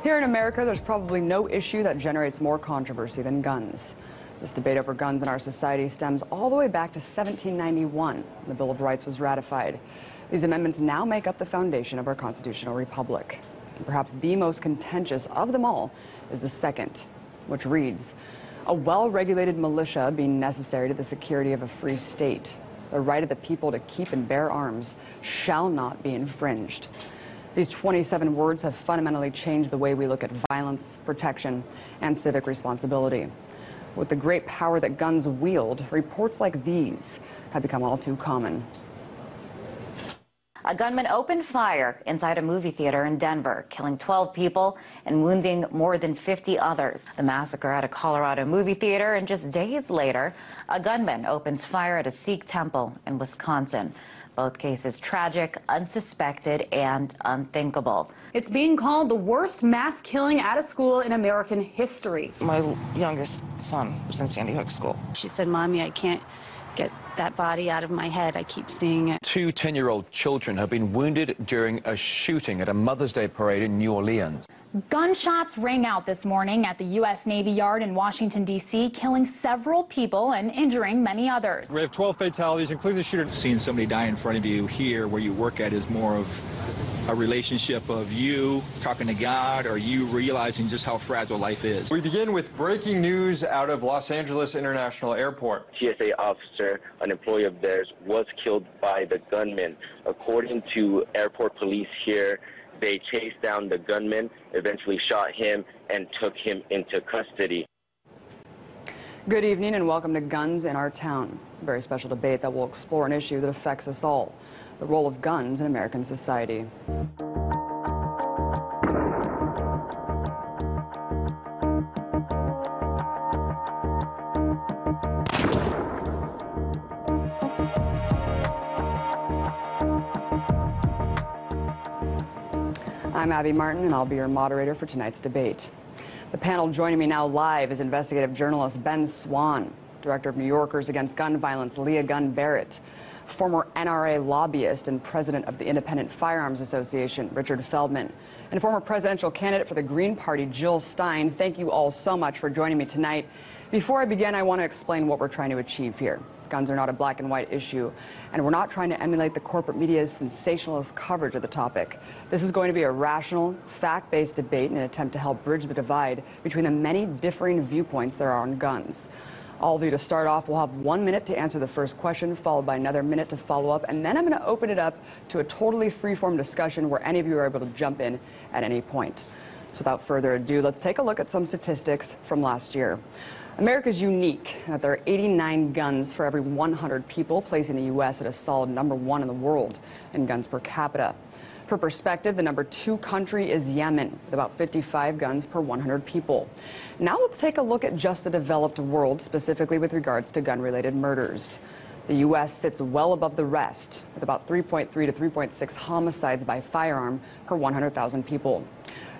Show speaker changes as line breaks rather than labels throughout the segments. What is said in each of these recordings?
Here in America, there's probably no issue that generates more controversy than guns. This debate over guns in our society stems all the way back to 1791, when the Bill of Rights was ratified. These amendments now make up the foundation of our constitutional republic. And perhaps the most contentious of them all is the second, which reads, a well-regulated militia being necessary to the security of a free state. The right of the people to keep and bear arms shall not be infringed. These 27 words have fundamentally changed the way we look at violence, protection, and civic responsibility. With the great power that guns wield, reports like these have become all too common.
A gunman opened fire inside a movie theater in Denver, killing 12 people and wounding more than 50 others. The massacre at a Colorado movie theater, and just days later, a gunman opens fire at a Sikh temple in Wisconsin. Both cases tragic, unsuspected, and unthinkable.
It's being called the worst mass killing at a school in American history.
My youngest son was in Sandy Hook School.
She said, "Mommy, I can't get that body out of my head. I keep seeing it."
Two 10-year-old children have been wounded during a shooting at a Mother's Day parade in New Orleans.
Gunshots rang out this morning at the U.S. Navy Yard in Washington, D.C., killing several people and injuring many others.
We have 12 fatalities, including the shooter.
Seeing somebody die in front of you here where you work at is more of a relationship of you talking to God or you realizing just how fragile life is.
We begin with breaking news out of Los Angeles International Airport.
TSA officer, an employee of theirs, was killed by the gunman. According to airport police here, they chased down the gunman, eventually shot him, and took him into custody.
Good evening and welcome to Guns in Our Town, a very special debate that will explore an issue that affects us all, the role of guns in American society. I'm Abby Martin, and I'll be your moderator for tonight's debate. The panel joining me now live is investigative journalist Ben Swann, director of New Yorkers Against Gun Violence Leah Gunn Barrett, former NRA lobbyist and president of the Independent Firearms Association Richard Feldman, and former presidential candidate for the Green Party Jill Stein. Thank you all so much for joining me tonight. Before I begin, I want to explain what we're trying to achieve here. Guns are not a black and white issue, and we're not trying to emulate the corporate media's sensationalist coverage of the topic. This is going to be a rational, fact-based debate in an attempt to help bridge the divide between the many differing viewpoints there are on guns. All of you, to start off, will have 1 minute to answer the first question, followed by another minute to follow up, and then I'm going to open it up to a totally free-form discussion where any of you are able to jump in at any point. So without further ado, let's take a look at some statistics from last year. America's unique in that there are 89 guns for every 100 people, placing the U.S. at a solid #1 in the world in guns per capita. For perspective, the #2 country is Yemen, with about 55 guns per 100 people. Now let's take a look at just the developed world, specifically with regards to gun-related murders. The U.S. sits well above the rest, with about 3.3 to 3.6 homicides by firearm per 100,000 people.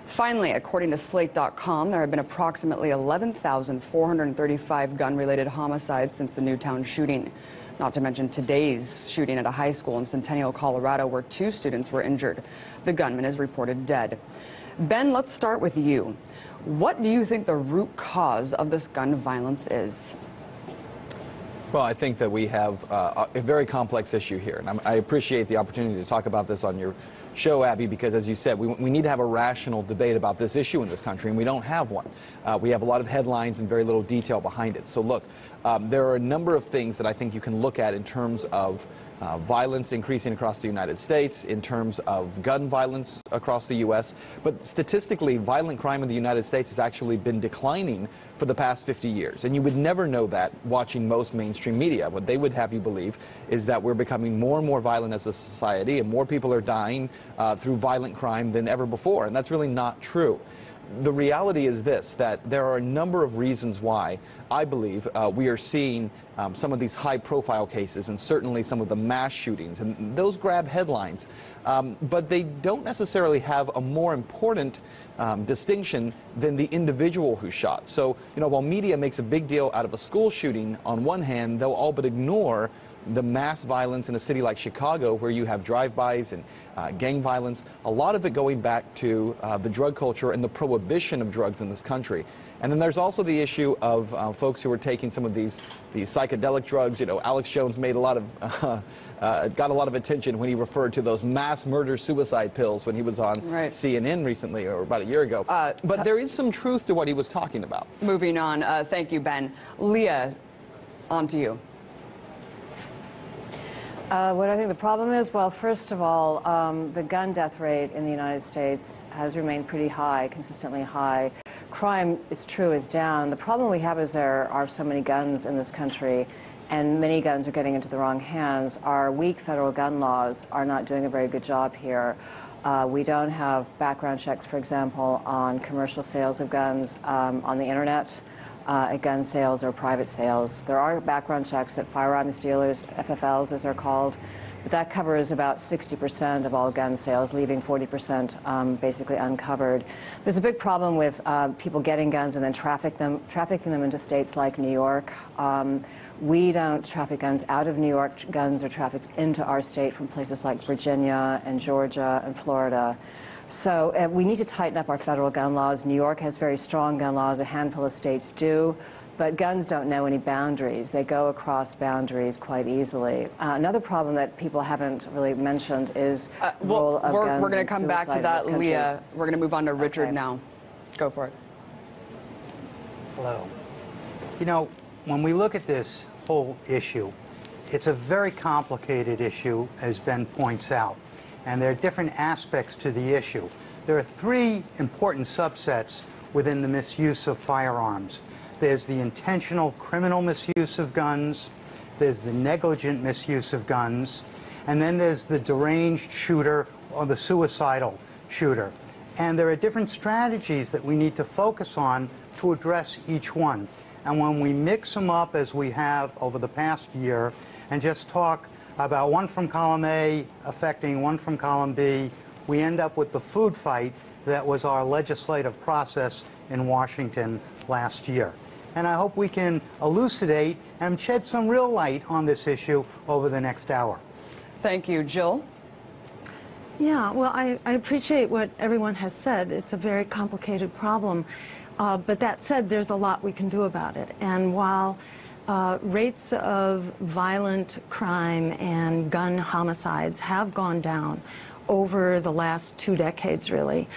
Finally, according to Slate.com, there have been approximately 11,435 gun-related homicides since the Newtown shooting. Not to mention today's shooting at a high school in Centennial, Colorado, where 2 students were injured. The gunman is reported dead. Ben, let's start with you. What do you think the root cause of this gun violence is?
Well, I think that we have a very complex issue here, and I appreciate the opportunity to talk about this on your show, Abby, because as you said, we need to have a rational debate about this issue in this country, and we don't have one. We have a lot of headlines and very little detail behind it. So look, there are a number of things that I think you can look at in terms of violence increasing across the United States, in terms of gun violence across the U.S. But statistically, violent crime in the United States has actually been declining for the past 50 years. And you would never know that watching most mainstream media. What they would have you believe is that we're becoming more and more violent as a society, and more people are dying through violent crime than ever before. And that's really not true. The reality is this, that there are a number of reasons why I believe we are seeing some of these high-profile cases, and certainly some of the mass shootings, and those grab headlines, but they don't necessarily have a more important distinction than the individual who shot. So, you know, while media makes a big deal out of a school shooting, on one hand, they'll all but ignore the mass violence in a city like Chicago, where you have drive-bys and gang violence, a lot of it going back to the drug culture and the prohibition of drugs in this country. And then there's also the issue of folks who are taking some of these psychedelic drugs. You know, Alex Jones made a lot of, got a lot of attention when he referred to those mass murder suicide pills when he was on CNN recently, or about a year ago. But there is some truth to what he was talking about.
Moving on, thank you, Ben. Leah, on to you.
What I think the problem is, well, first of all, the gun death rate in the United States has remained pretty high, consistently high. Crime, it's true, is down. The problem we have is there are so many guns in this country, and many guns are getting into the wrong hands. Our weak federal gun laws are not doing a very good job here. We don't have background checks, for example, on commercial sales of guns on the internet. Gun sales or private sales. There are background checks at firearms dealers, FFLs as they're called, but that covers about 60% of all gun sales, leaving 40% basically uncovered. There's a big problem with people getting guns and then trafficking them into states like New York. We don't traffic guns out of New York. Guns are trafficked into our state from places like Virginia and Georgia and Florida. So we need to tighten up our federal gun laws. New York has very strong gun laws. A handful of states do. But guns don't know any boundaries. They go across boundaries quite easily. Another problem that people haven't really mentioned is the role of guns.
We're going to come back to that, Leah. We're going to move on to Richard now. Go for it.
Hello. You know, when we look at this whole issue, it's a very complicated issue, as Ben points out. And there are different aspects to the issue. There are three important subsets within the misuse of firearms. There's the intentional criminal misuse of guns, there's the negligent misuse of guns, and then there's the deranged shooter or the suicidal shooter. And there are different strategies that we need to focus on to address each one. And when we mix them up, as we have over the past year, and just talk about one from column A affecting one from column B, we end up with the food fight that was our legislative process in Washington last year. And I hope we can elucidate and shed some real light on this issue over the next hour.
Thank you. Jill?
Yeah, well, I appreciate what everyone has said. It's a very complicated problem. But that said, there's a lot we can do about it. And while rates of violent crime and gun homicides have gone down over the last 2 decades, really,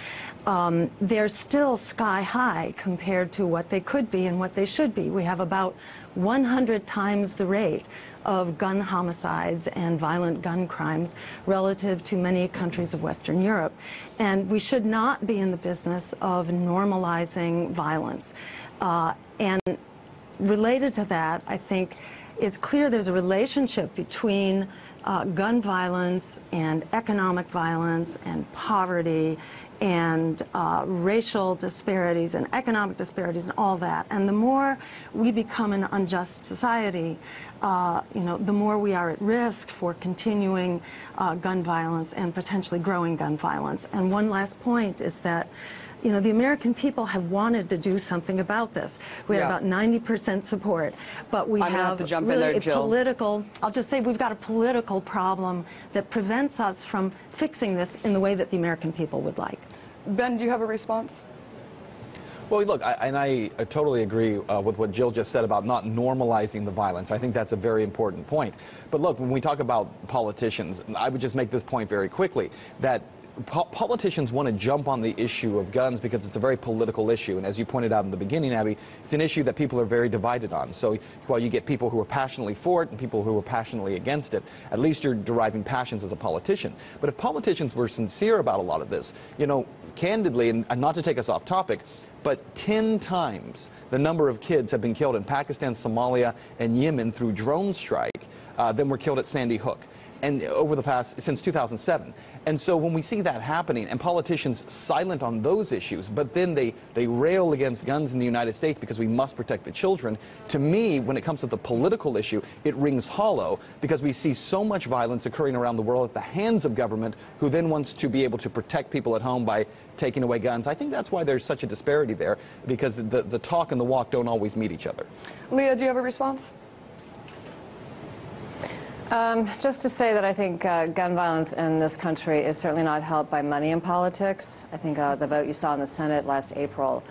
they're still sky high compared to what they could be and what they should be. We have about 100 times the rate of gun homicides and violent gun crimes relative to many countries of Western Europe. And we should not be in the business of normalizing violence. And related to that, I think it's clear there's a relationship between gun violence and economic violence and poverty and racial disparities and economic disparities and all that. And the more we become an unjust society, the more we are at risk for continuing gun violence and potentially growing gun violence. And one last point is that the American people have wanted to do something about this. We have about 90% support, but we have really a political, I'll just say we've got a political problem that prevents us from fixing this in the way that the American people would like.
Ben, do you have a response?
Well, look, I totally agree with what Jill just said about not normalizing the violence. I think that's a very important point. But look, when we talk about politicians, I would just make this point very quickly, that politicians want to jump on the issue of guns because it's a very political issue. And as you pointed out in the beginning, Abby, it's an issue that people are very divided on. So while you get people who are passionately for it and people who are passionately against it, at least you're deriving passions as a politician. But if politicians were sincere about a lot of this, candidly, and not to take us off topic, but 10 times the number of kids have been killed in Pakistan, Somalia, and Yemen through drone strike than were killed at Sandy Hook, and since 2007. And so when we see that happening and politicians silent on those issues, but then they rail against guns in the United States because we must protect the children, to me, when it comes to the political issue, it rings hollow because we see so much violence occurring around the world at the hands of government, who then wants to be able to protect people at home by taking away guns. I think that's why there's such a disparity there, because the talk and the walk don't always meet each other.
Leah, do you have a response?
Just to say that I think gun violence in this country is certainly not helped by money in politics. I think the vote you saw in the Senate last April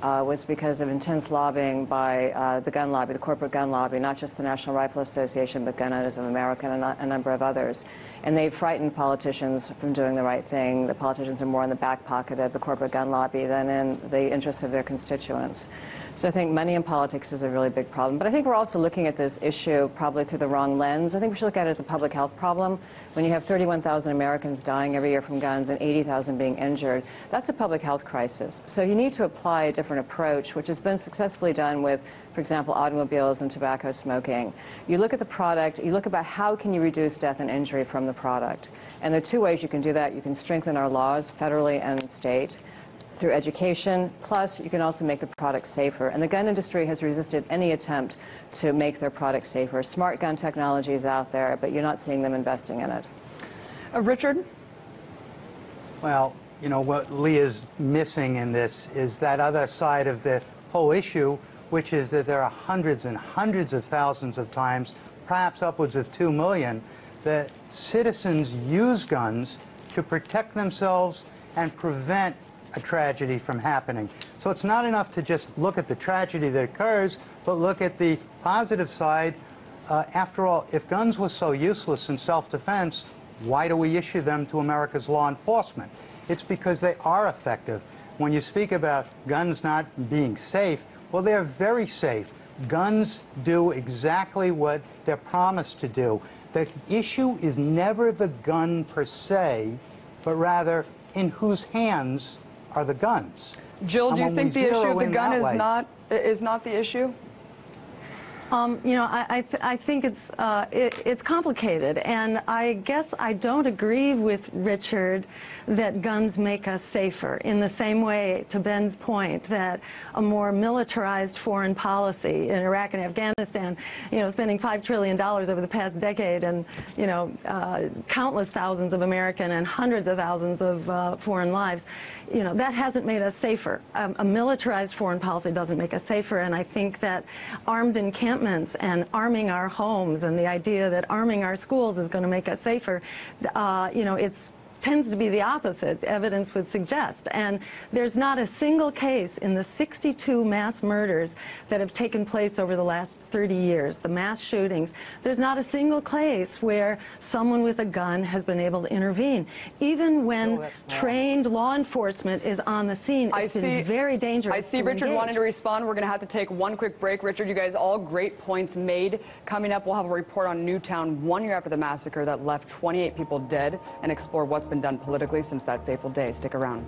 was because of intense lobbying by the gun lobby, the corporate gun lobby, not just the National Rifle Association, but Gun Owners of America and a number of others. And they've frightened politicians from doing the right thing. The politicians are more in the back pocket of the corporate gun lobby than in the interests of their constituents. So I think money in politics is a really big problem. But I think we're also looking at this issue probably through the wrong lens. I think we should look at it as a public health problem. When you have 31,000 Americans dying every year from guns and 80,000 being injured, that's a public health crisis. So you need to apply a different approach, which has been successfully done with, for example, automobiles and tobacco smoking. You look at the product, you look about how can you reduce death and injury from the product. And there are two ways you can do that. You can strengthen our laws, federally and state, through education, plus you can also make the product safer. And the gun industry has resisted any attempt to make their products safer. Smart gun technology is out there, but you're not seeing them investing in it.
Richard?
Well, you know, what Leah's missing in this is that other side of the whole issue, which is that there are hundreds and hundreds of thousands of times, perhaps upwards of 2 million, that citizens use guns to protect themselves and prevent a tragedy from happening. So it's not enough to just look at the tragedy that occurs, but look at the positive side. After all, if guns were so useless in self-defense, why do we issue them to America's law enforcement? It's because they are effective. When you speak about guns not being safe, well, they're very safe. Guns do exactly what they're promised to do. The issue is never the gun per se, but rather in whose hands are the guns.
Jill, do you think the issue of the gun is not the issue?
You know, I think it's complicated, and I guess I don't agree with Richard that guns make us safer in the same way, to Ben's point, that a more militarized foreign policy in Iraq and Afghanistan, you know, spending $5 trillion over the past decade and, you know, countless thousands of American and hundreds of thousands of foreign lives, you know, that hasn't made us safer. A militarized foreign policy doesn't make us safer, and I think that armed encampments and arming our homes and the idea that arming our schools is going to make us safer, you know, it tends to be the opposite, evidence would suggest. And there's not a single case in the 62 mass murders that have taken place over the last 30 years, the mass shootings, there's not a single case where someone with a gun has been able to intervene. Even when trained law enforcement is on the scene, it's been very dangerous.
I see Richard wanting to respond. We're going to have to take one quick break. Richard, you guys, all great points made. Coming up, we'll have a report on Newtown 1 year after the massacre that left 28 people dead and explore what's been done politically since that fateful day. Stick around.